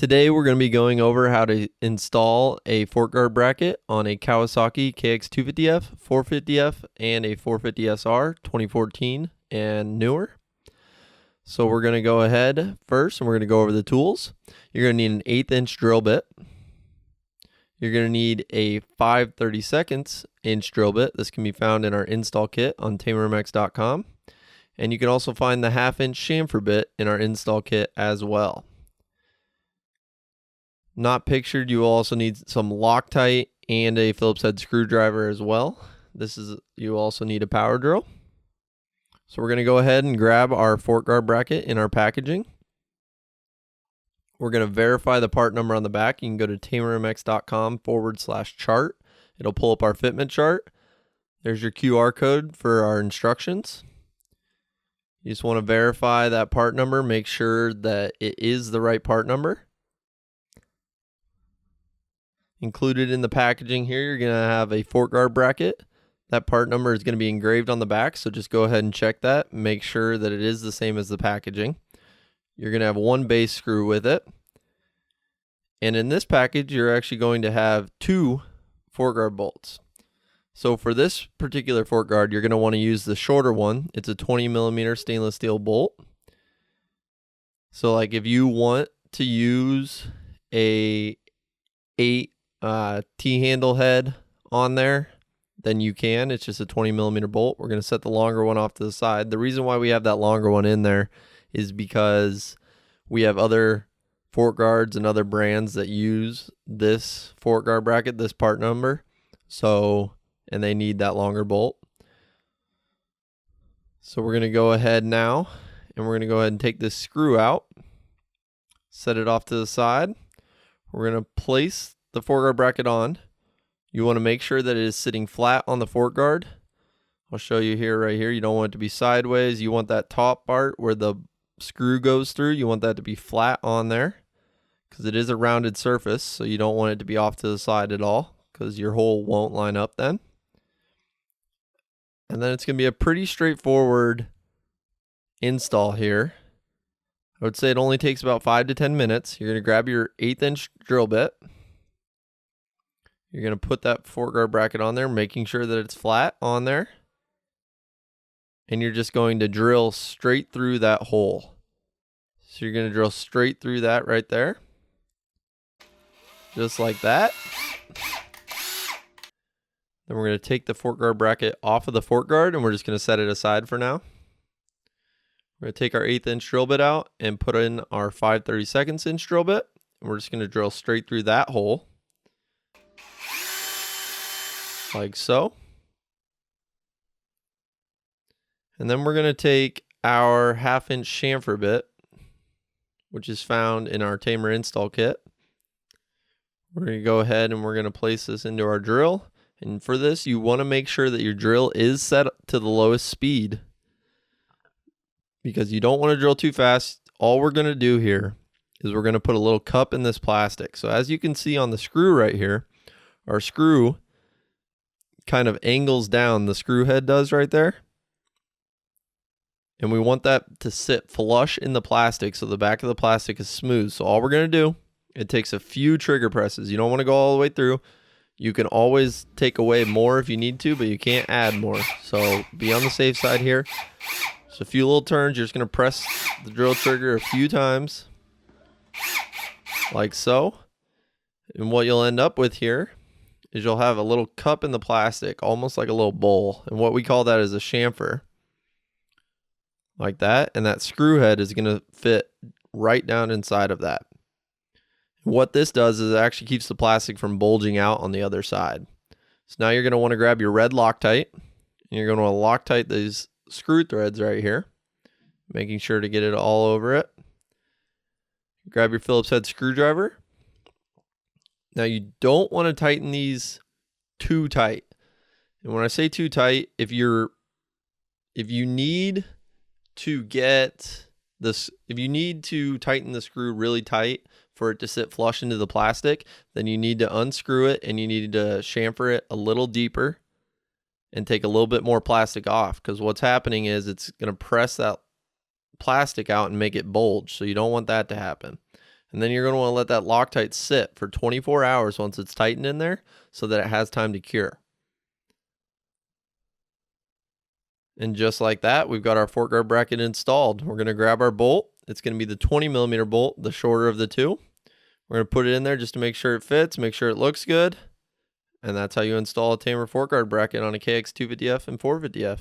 Today we're going to be going over how to install a fork guard bracket on a Kawasaki KX250F, 450F, and a 450SR 2014 and newer. So we're going to go ahead first and we're going to go over the tools. You're going to need an 1/8 inch drill bit. You're going to need a 5/32 inch drill bit. This can be found in our install kit on tamermx.com. And you can also find the 1/2 inch chamfer bit in our install kit as well. Not pictured, you will also need some Loctite and a Phillips head screwdriver as well. You also need a power drill. So we're going to go ahead and grab our fork guard bracket in our packaging. We're going to verify the part number on the back. You can go to tamermx.com/chart. It'll pull up our fitment chart. There's your QR code for our instructions. You just want to verify that part number, make sure that it is the right part number. Included in the packaging here, you're going to have a fork guard bracket. That part number is going to be engraved on the back, so just go ahead and check that. Make sure that it is the same as the packaging. You're going to have one base screw with it. And in this package, you're actually going to have 2 fork guard bolts. So for this particular fork guard, you're going to want to use the shorter one. It's a 20mm stainless steel bolt. So like if you want to use a 8 T-handle head on there, then you can. It's just a 20mm bolt. We're going to set the longer one off to the side. The reason why we have that longer one in there is because we have other fork guards and other brands that use this fork guard bracket, this part number. And they need that longer bolt. So we're going to go ahead now and we're going to go ahead and take this screw out, set it off to the side. We're going to place the fork guard bracket on. You want to make sure that it is sitting flat on the fork guard. I'll show you here, right here. You don't want it to be sideways. You want that top part where the screw goes through. You want that to be flat on there because it is a rounded surface. So you don't want it to be off to the side at all because your hole won't line up then. And then it's going to be a pretty straightforward install here. I would say it only takes about 5 to 10 minutes. You're going to grab your 1/8 inch drill bit. You're going to put that fork guard bracket on there, making sure that it's flat on there. And you're just going to drill straight through that hole. So you're going to drill straight through that right there. Just like that. Then we're going to take the fork guard bracket off of the fork guard and we're just going to set it aside for now. We're going to take our 1/8 inch drill bit out and put in our 5/32 inch drill bit. And we're just going to drill straight through that hole. Like so. And then we're going to take our 1/2 inch chamfer bit, which is found in our Tamer install kit. We're going to go ahead and we're going to place this into our drill. And for this, you want to make sure that your drill is set to the lowest speed because you don't want to drill too fast. All we're going to do here is we're going to put a little cup in this plastic. So as you can see on the screw right here, our screw kind of angles down, the screw head does right there. And we want that to sit flush in the plastic so the back of the plastic is smooth. So all we're going to do, it takes a few trigger presses. You don't want to go all the way through. You can always take away more if you need to, but you can't add more. So be on the safe side here. Just a few little turns. You're just going to press the drill trigger a few times. Like so. And what you'll end up with here is you'll have a little cup in the plastic, almost like a little bowl. And what we call that is a chamfer. Like that. And that screw head is going to fit right down inside of that. What this does is it actually keeps the plastic from bulging out on the other side. So now you're going to want to grab your red Loctite. And you're going to want to Loctite these screw threads right here. Making sure to get it all over it. Grab your Phillips head screwdriver. Now you don't want to tighten these too tight. And when I say too tight, if you need to tighten the screw really tight for it to sit flush into the plastic, then you need to unscrew it and you need to chamfer it a little deeper and take a little bit more plastic off, because what's happening is it's going to press that plastic out and make it bulge. So you don't want that to happen. And then you're going to want to let that Loctite sit for 24 hours once it's tightened in there so that it has time to cure. And just like that, we've got our fork guard bracket installed. We're going to grab our bolt. It's going to be the 20mm bolt, the shorter of the two. We're going to put it in there just to make sure it fits, make sure it looks good. And that's how you install a Tamer fork guard bracket on a KX250F and 450F.